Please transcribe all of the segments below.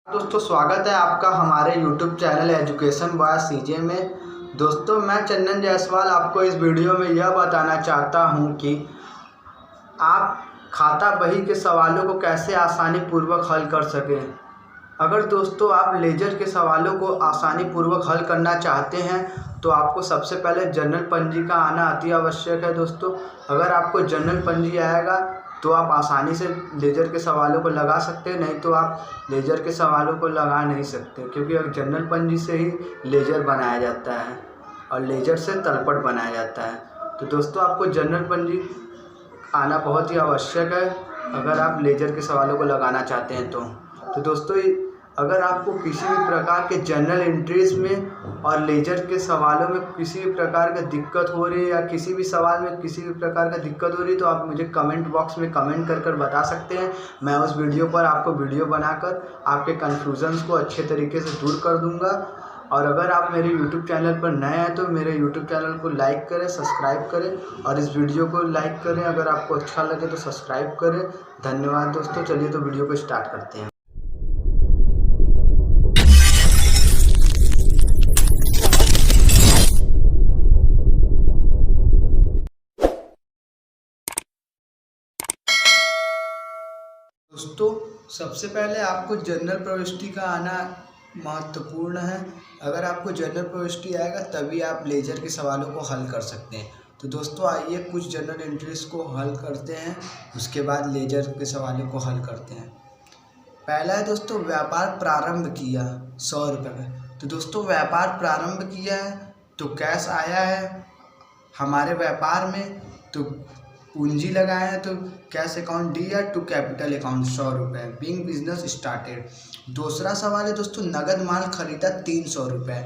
दोस्तों स्वागत है आपका हमारे YouTube चैनल एजुकेशन बाय सीजे में। दोस्तों मैं चंदन जायसवाल आपको इस वीडियो में यह बताना चाहता हूं कि आप खाता बही के सवालों को कैसे आसानी पूर्वक हल कर सकें। अगर दोस्तों आप लेजर के सवालों को आसानी पूर्वक हल करना चाहते हैं तो आपको सबसे पहले जनरल पंजी का आना अति आवश्यक है। दोस्तों अगर आपको जनरल पंजी आएगा तो आप आसानी से लेजर के सवालों को लगा सकते हैं, नहीं तो आप लेजर के सवालों को लगा नहीं सकते, क्योंकि जनरल पंजी से ही लेजर बनाया जाता है और लेजर से तलपट बनाया जाता है। तो दोस्तों आपको जनरल पंजी आना बहुत ही आवश्यक है अगर आप लेजर के सवालों को लगाना चाहते हैं तो दोस्तों अगर आपको किसी भी प्रकार के जनरल एंट्रीज में और लेजर के सवालों में किसी भी प्रकार की दिक्कत हो रही है या किसी भी सवाल में किसी भी प्रकार का दिक्कत हो रही है तो आप मुझे कमेंट बॉक्स में कमेंट कर बता सकते हैं। मैं उस वीडियो पर आपको वीडियो बनाकर आपके कन्फ्यूजन्स को अच्छे तरीके से दूर कर दूंगा। और अगर आप मेरे YouTube चैनल पर नए हैं तो मेरे YouTube चैनल को लाइक करें, सब्सक्राइब करें और इस वीडियो को लाइक करें। अगर आपको अच्छा लगे तो सब्सक्राइब करें। धन्यवाद दोस्तों। चलिए तो वीडियो को स्टार्ट करते हैं। दोस्तों सबसे पहले आपको जनरल प्रविष्टि का आना महत्वपूर्ण है। अगर आपको जनरल प्रविष्टि आएगा तभी आप लेजर के सवालों को हल कर सकते हैं। तो दोस्तों आइए कुछ जनरल एंट्रीज को हल करते हैं, उसके बाद लेजर के सवालों को हल करते हैं। पहला है दोस्तों, व्यापार प्रारंभ किया 100 रुपये का। तो दोस्तों व्यापार प्रारंभ किया है तो कैश आया है हमारे व्यापार में, तो पूंजी लगाए हैं तो कैश अकाउंट डी या टू कैपिटल अकाउंट 100 रुपये, बीइंग बिजनेस स्टार्टेड। दूसरा सवाल है दोस्तों, नगद माल खरीदा 300 रुपये,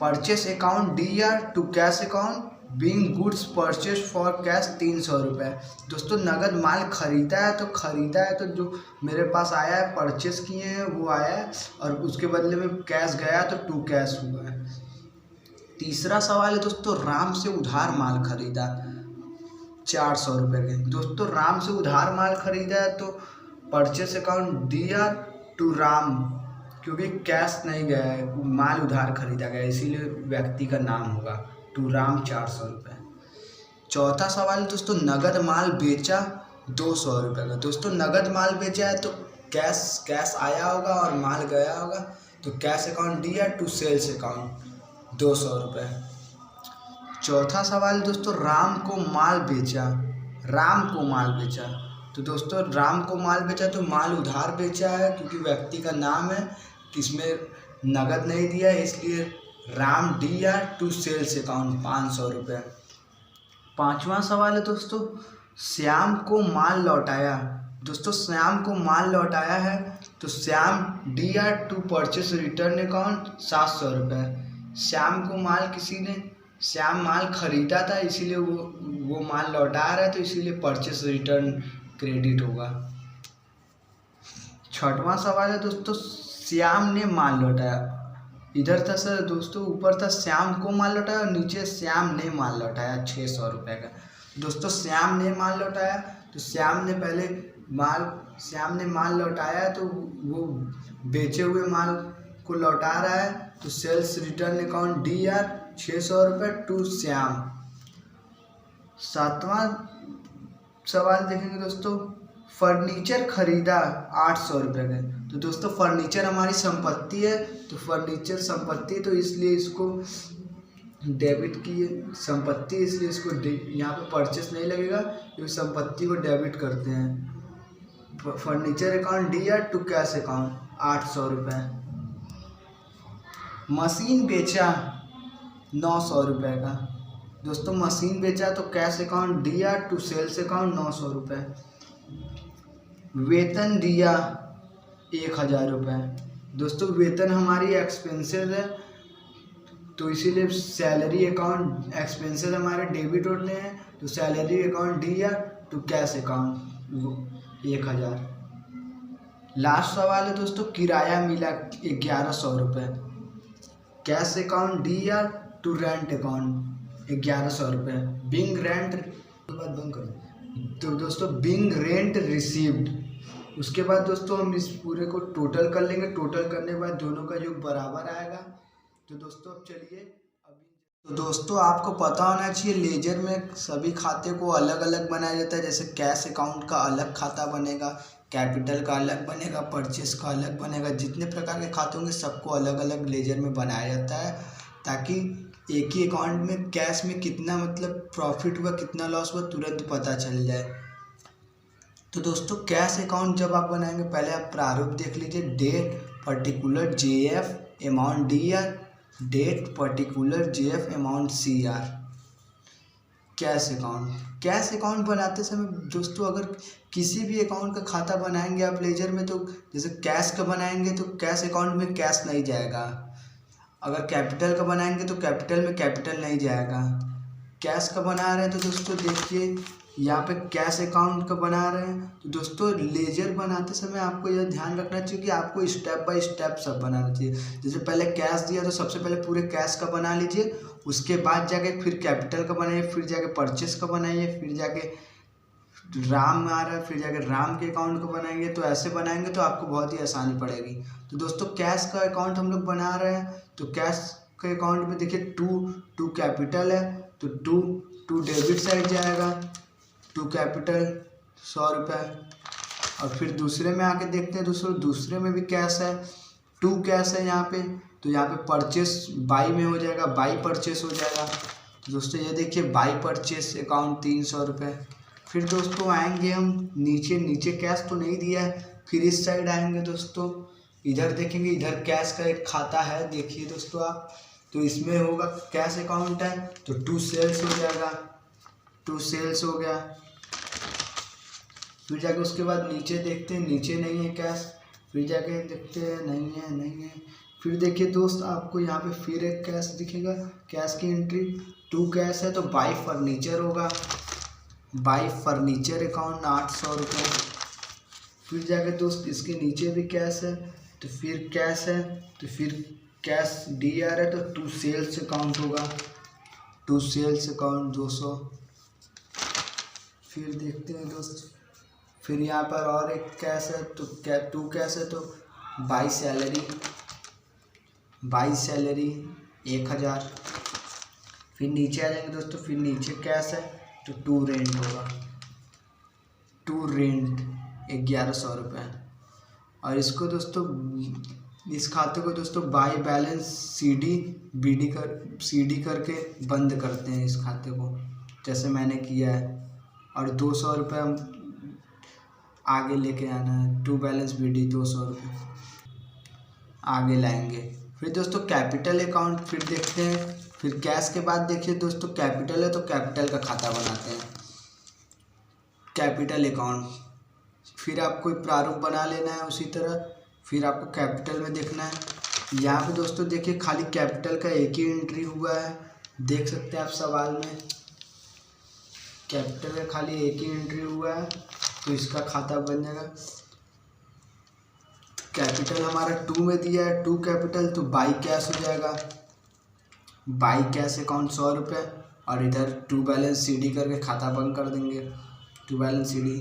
परचेस अकाउंट डी या to cash account, being goods purchase for cash 300 रुपये। दोस्तों नगद माल खरीदा है तो जो मेरे पास आया है परचेस किए हैं वो आया है और उसके बदले में कैश गया तो टू कैश हुआ है। तीसरा सवाल है दोस्तों, राम से उधार माल खरीदा 400 रुपये के। दोस्तों राम से उधार माल खरीदा है तो परचेस अकाउंट दिया टू राम, क्योंकि कैश नहीं गया है, माल उधार खरीदा गया इसीलिए व्यक्ति का नाम होगा टू राम 400 रुपये। चौथा सवाल दोस्तों, नगद माल बेचा 200 रुपये का। दोस्तों नगद माल बेचा है तो कैश आया होगा और माल गया होगा, तो कैश अकाउंट दिया टू सेल्स अकाउंट 200 रुपये। चौथा सवाल दोस्तों, राम को माल बेचा। तो दोस्तों राम को माल बेचा तो माल उधार बेचा है, क्योंकि व्यक्ति का नाम है, इसमें नगद नहीं दिया है, इसलिए राम दिया टू सेल्स अकाउंट 500 रुपये। पांचवा सवाल है दोस्तों, श्याम को माल लौटाया। दोस्तों श्याम को माल लौटाया है तो श्याम दिया टू परचेस रिटर्न अकाउंट 700 रुपये। श्याम माल खरीदा था इसीलिए वो माल लौटा रहा है तो इसीलिए परचेस रिटर्न क्रेडिट होगा। छठवां सवाल है दोस्तों, श्याम ने माल लौटाया। इधर था सर दोस्तों, ऊपर था श्याम को माल लौटाया और नीचे श्याम ने माल लौटाया 600 रुपये का। दोस्तों श्याम ने माल लौटाया तो श्याम ने माल लौटाया तो वो बेचे हुए माल को लौटा रहा है, तो sales return account D R 600 रुपये टू श्याम। सातवां सवाल देखेंगे दोस्तों, फर्नीचर खरीदा 800 रुपये का। तो दोस्तों फर्नीचर हमारी संपत्ति है, तो फर्नीचर संपत्ति तो इसलिए इसको डेबिट की संपत्ति, इसलिए इसको यहाँ पे परचेस नहीं लगेगा, क्योंकि संपत्ति को डेबिट करते हैं। फर्नीचर अकाउंट डी या टू कैश अकाउंट 800 रुपये। मशीन बेचा 900 रुपये का। दोस्तों मशीन बेचा तो कैश अकाउंट दिया टू सेल्स अकाउंट 900 रुपये। वेतन दिया 1000 रुपये। दोस्तों वेतन हमारी एक्सपेंसेस है तो इसीलिए सैलरी अकाउंट, एक्सपेंसेस हमारे डेबिट होते हैं तो सैलरी अकाउंट दिया टू कैश अकाउंट 1000। लास्ट सवाल है दोस्तों, किराया मिला 1100 रुपये। कैश अकाउंट दिया टू रेंट अकाउंट 1100 रुपये। बिंग रेंट तो दोस्तों बिंग रेंट रिसीव्ड उसके बाद दोस्तों हम इस पूरे को टोटल कर लेंगे। टोटल करने के बाद दोनों का योग बराबर आएगा। तो दोस्तों अब चलिए तो दोस्तों आपको पता होना चाहिए लेजर में सभी खाते को अलग अलग बनाया जाता है। जैसे कैश अकाउंट का अलग खाता बनेगा, कैपिटल का अलग बनेगा, परचेस का अलग बनेगा। जितने प्रकार के खाते होंगे सबको अलग अलग लेजर में बनाया जाता है, ताकि एक ही अकाउंट में कैश में कितना मतलब प्रॉफिट हुआ कितना लॉस हुआ तुरंत पता चल जाए। तो दोस्तों कैश अकाउंट जब आप बनाएंगे पहले आप प्रारूप देख लीजिए। Date particular JF amount DR, date particular JF amount CR। Cash account बनाते समय दोस्तों अगर किसी भी अकाउंट का खाता बनाएंगे आप लेजर में, तो जैसे कैश का बनाएंगे तो कैश अकाउंट में कैश नहीं जाएगा। अगर कैपिटल का बनाएंगे तो कैपिटल में कैपिटल नहीं जाएगा। कैश का बना रहे हैं तो दोस्तों देखिए यहाँ पे कैश अकाउंट का बना रहे हैं। तो दोस्तों लेजर बनाते समय आपको यह ध्यान रखना चाहिए कि आपको स्टेप बाय स्टेप सब बनाना चाहिए। जैसे पहले कैश दिया तो सबसे पहले पूरे कैश का बना लीजिए, उसके बाद जाके फिर कैपिटल का बनाइए, फिर जाके परचेस का बनाइए, फिर जाके राम आ रहा है फिर जाके राम के अकाउंट को बनाएंगे। तो ऐसे बनाएंगे तो आपको बहुत ही आसानी पड़ेगी। तो दोस्तों कैश का अकाउंट हम लोग बना रहे हैं। तो कैश के अकाउंट में देखिए टू कैपिटल है तो टू डेबिट साइड जाएगा, टू कैपिटल 100 रुपये। और फिर दूसरे में आके देखते हैं दोस्तों, दूसरे में भी कैश है, टू कैश है यहाँ पे। तो यहाँ पे परचेस बाई में हो जाएगा, बाई परचेस हो जाएगा। तो दोस्तों ये देखिए बाई परचेस अकाउंट 300 रुपये। फिर दोस्तों आएंगे हम नीचे कैश तो नहीं दिया है, फिर इस साइड आएंगे दोस्तों, इधर देखेंगे, इधर कैश का एक खाता है देखिए दोस्तों आप। तो इसमें होगा कैश अकाउंट है तो टू सेल्स हो जाएगा, टू सेल्स हो गया। फिर जाके उसके बाद नीचे देखते हैं, नीचे नहीं है कैश, फिर जाके देखते हैं नहीं है। फिर देखिए दोस्त आपको यहाँ पे फिर एक कैश दिखेगा, कैश की एंट्री टू कैश है तो बाई फर्नीचर होगा, बाई फर्नीचर अकाउंट 800 रुपये। फिर जाके दोस्त इसके नीचे भी कैश है तो फिर कैश है तो फिर कैश DR है तो टू सेल्स अकाउंट होगा, टू सेल्स अकाउंट 200। फिर देखते हैं दोस्त, फिर यहाँ पर और एक कैश है तो टू कैश है तो बाई सैलरी 1000। फिर नीचे आ जाएंगे दोस्तों, फिर नीचे कैश है तो टू रेंट होगा, टू रेंट 1100 रुपये। और इसको दोस्तों इस खाते को दोस्तों बाई बैलेंस CD करके बंद करते हैं इस खाते को, जैसे मैंने किया है। और 200 रुपये हम आगे लेके आना है, टू बैलेंस BD 200 रुपये आगे लाएंगे। फिर दोस्तों कैपिटल अकाउंट फिर देखते हैं। फिर कैश के बाद देखिए दोस्तों कैपिटल है तो कैपिटल का खाता बनाते हैं, कैपिटल अकाउंट। फिर आपको प्रारूप बना लेना है उसी तरह। फिर आपको कैपिटल में देखना है। यहाँ पे दोस्तों देखिए खाली कैपिटल का एक ही एंट्री हुआ है, देख सकते हैं आप सवाल में, कैपिटल का खाली एक ही एंट्री हुआ है तो इसका खाता बन जाएगा। कैपिटल हमारा 2 में दिया है, टू कैपिटल तो बाई कैश हो जाएगा, बाई कैश अकाउंट 100 रुपये। और इधर टू बैलेंस CD करके खाता बंद कर देंगे, टू बैलेंस CD।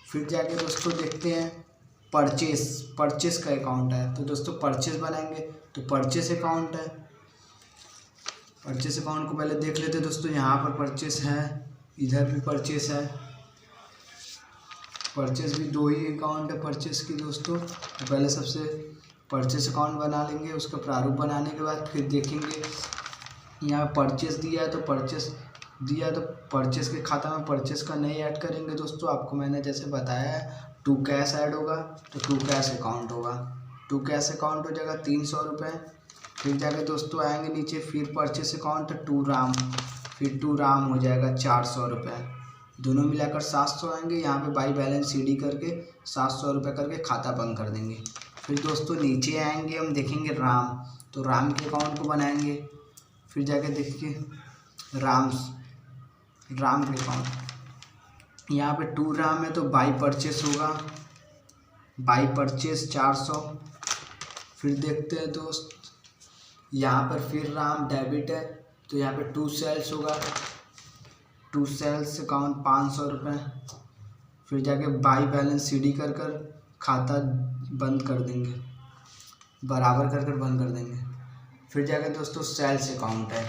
फिर जाके दोस्तों देखते हैं परचेस का अकाउंट है तो दोस्तों परचेस बनाएंगे तो परचेस अकाउंट है। परचेस अकाउंट को पहले देख लेते हैं दोस्तों, यहाँ पर परचेस है, इधर भी परचेस है। परचेस भी 2 ही अकाउंट है परचेस की दोस्तों। तो पहले सबसे परचेस अकाउंट बना लेंगे, उसका प्रारूप बनाने के बाद फिर देखेंगे यहाँ परचेस दिया है तो परचेस के खाता में परचेस का नहीं ऐड करेंगे दोस्तों। आपको मैंने जैसे बताया है टू कैश ऐड होगा तो टू कैश अकाउंट होगा, टू कैश अकाउंट हो जाएगा 300 रुपये। फिर जाके दोस्तों आएंगे नीचे, फिर परचेस अकाउंट टू राम, फिर टू राम हो जाएगा 400 रुपये, दोनों मिलाकर 700 आएंगे। यहाँ पे बाई बैलेंस CD करके 700 रुपये करके खाता बंद कर देंगे। फिर दोस्तों नीचे आएंगे, हम देखेंगे राम, तो राम के अकाउंट को बनाएंगे। फिर जाके देखिए राम के अकाउंट, यहाँ पे टू राम है तो बाई परचेस होगा, बाई परचेस 400। फिर देखते हैं दोस्त यहाँ पर फिर राम डेबिट है तो यहाँ पे टू सेल्स होगा, टू सेल्स अकाउंट 500 रुपये। फिर जाके बाई बैलेंस CD कर खाता बंद कर देंगे, बराबर कर कर बंद कर देंगे। फिर जाकर दोस्तों सेल्स अकाउंट है।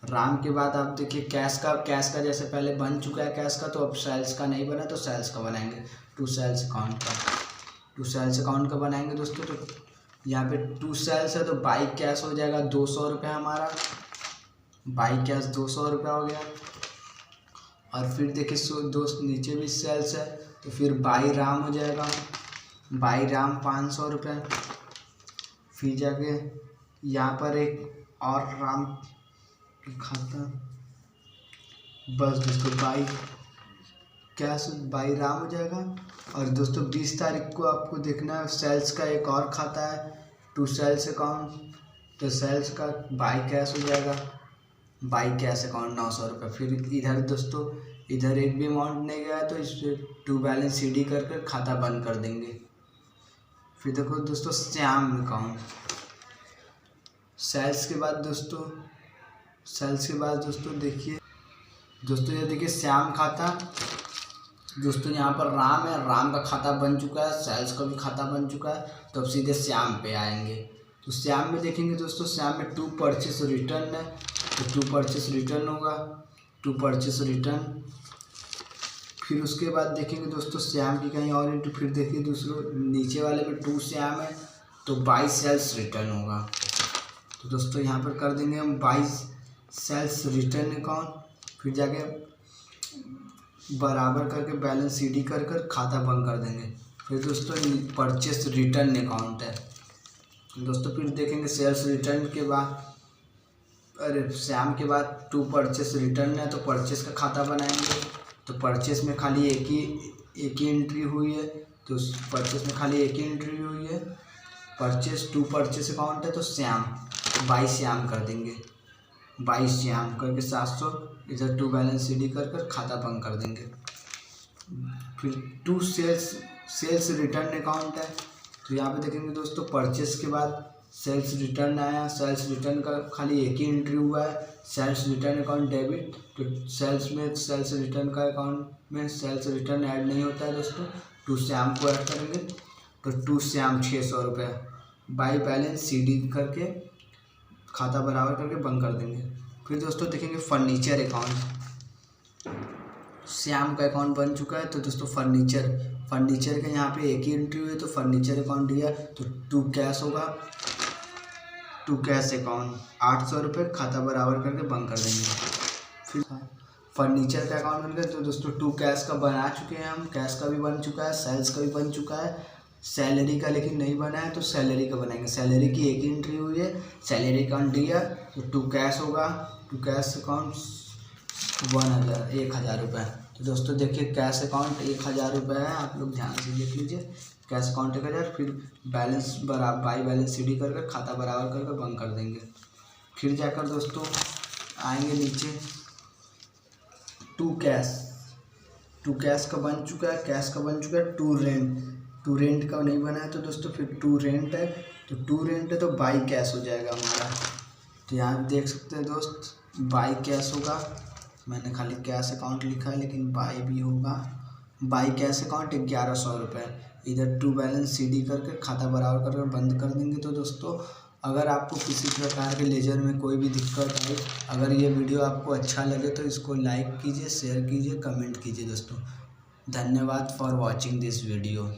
राम के बाद आप देखिए कैश का जैसे पहले बन चुका है कैश का, तो अब सेल्स का नहीं बना तो सेल्स का बनाएंगे। टू सेल्स अकाउंट का बनाएंगे दोस्तों। तो यहाँ पे टू सेल्स है तो बाई कैश हो जाएगा 200 रुपये हमारा, बाई कैश 200 रुपये हो गया। और फिर देखिए दोस्त नीचे भी सेल्स है तो फिर बाई राम हो जाएगा, बाई राम 500 रुपये। फिर जाके यहाँ पर एक और राम की खाता, बस दोस्तों बाई कैश बाई राम हो जाएगा। और दोस्तों 20 तारीख को आपको देखना है सेल्स का एक और खाता है टू सेल्स अकाउंट, तो सेल्स का बाई कैश हो जाएगा, बाई कैश अकाउंट 900 रुपये। फिर इधर दोस्तों इधर एक भी अमाउंट नहीं गया तो इस टू बैलेंस CD कर खाता बंद कर देंगे। फिर देखो दोस्तों श्याम अकाउंट, सेल्स के बाद दोस्तों देखिए दोस्तों ये देखिए श्याम खाता दोस्तों, यहाँ पर राम है, राम का खाता बन चुका है, सेल्स का भी खाता बन चुका है। तो अब सीधे श्याम पे आएंगे। तो श्याम में देखेंगे दोस्तों, श्याम में टू परचेस रिटर्न है तो टू परचेस रिटर्न होगा, टू परचेस रिटर्न। फिर उसके बाद देखेंगे दोस्तों श्याम की कहीं और इंटू, फिर देखिए दूसरों नीचे वाले में टू श्याम है तो बाई सेल्स रिटर्न होगा। तो दोस्तों यहाँ पर कर देंगे हम बाई सेल्स रिटर्न अकाउंट। फिर जाके बराबर करके बैलेंस CD कर खाता बंद कर देंगे। फिर दोस्तों परचेस रिटर्न अकाउंट है दोस्तों। फिर देखेंगे सेल्स रिटर्न के बाद, अरे श्याम के बाद टू परचेस रिटर्न है तो परचेस का खाता बनाएंगे। तो परचेस में खाली एक ही एंट्री हुई है, तो परचेस में खाली एक ही एंट्री हुई है। परचेस टू परचेस अकाउंट है तो श्याम बाई श्याम कर देंगे, बाई श्याम करके 700 इधर टू बैलेंस CD कर खाता बंद कर देंगे। फिर टू सेल्स रिटर्न अकाउंट है तो यहाँ पे देखेंगे दोस्तों परचेस के बाद सेल्स रिटर्न आया, सेल्स रिटर्न का खाली एक ही एंट्री हुआ है, सेल्स रिटर्न अकाउंट डेबिट। तो सेल्स में सेल्स रिटर्न का अकाउंट में सेल्स रिटर्न ऐड नहीं होता है दोस्तों, टू श्याम को ऐड करेंगे। तो टू श्याम 600 रुपये बाई बैलेंस CD करके खाता बराबर करके बंद कर देंगे। फिर दोस्तों देखेंगे फर्नीचर अकाउंट, श्याम का अकाउंट बन चुका है तो दोस्तों फर्नीचर का यहाँ पे एक ही एंट्री हुई है तो फर्नीचर अकाउंट दिया तो टू कैश होगा, टू कैश अकाउंट 800 रुपये खाता बराबर करके बंद कर देंगे। फिर फर्नीचर का अकाउंट बन गया तो दोस्तों टू कैश का बना चुके हैं हम, कैश का भी बन चुका है, सेल्स का भी बन चुका है। सैलरी का लेकिन नहीं बना है तो सैलरी का बनाएंगे। सैलरी की एक एंट्री हुई है, सैलरी अकाउंट दिया तो टू कैश होगा, टू कैश अकाउंट 1000 रुपये। तो दोस्तों देखिए कैश अकाउंट 1000 रुपये है, आप लोग ध्यान से देख लीजिए। कैश अकाउंट 1000, फिर बैलेंस बराबर बाई बैलेंस CD कर खाता बराबर करके बंद कर देंगे। फिर जाकर दोस्तों आएंगे नीचे टू कैश का बन चुका है, कैश का बन चुका है। टू रेंट का नहीं बना है तो दोस्तों फिर टू रेंट है तो बाई कैश हो जाएगा हमारा। तो यहाँ देख सकते हैं दोस्त बाई कैश होगा, मैंने खाली कैश अकाउंट लिखा है लेकिन बाई भी होगा, बाई कैश अकाउंट 1100 रुपये। इधर टू बैलेंस CD करके खाता बराबर करके बंद कर देंगे। तो दोस्तों अगर आपको किसी प्रकार के लेजर में कोई भी दिक्कत आई, अगर ये वीडियो आपको अच्छा लगे तो इसको लाइक कीजिए, शेयर कीजिए, कमेंट कीजिए दोस्तों। धन्यवाद फॉर वॉचिंग दिस वीडियो।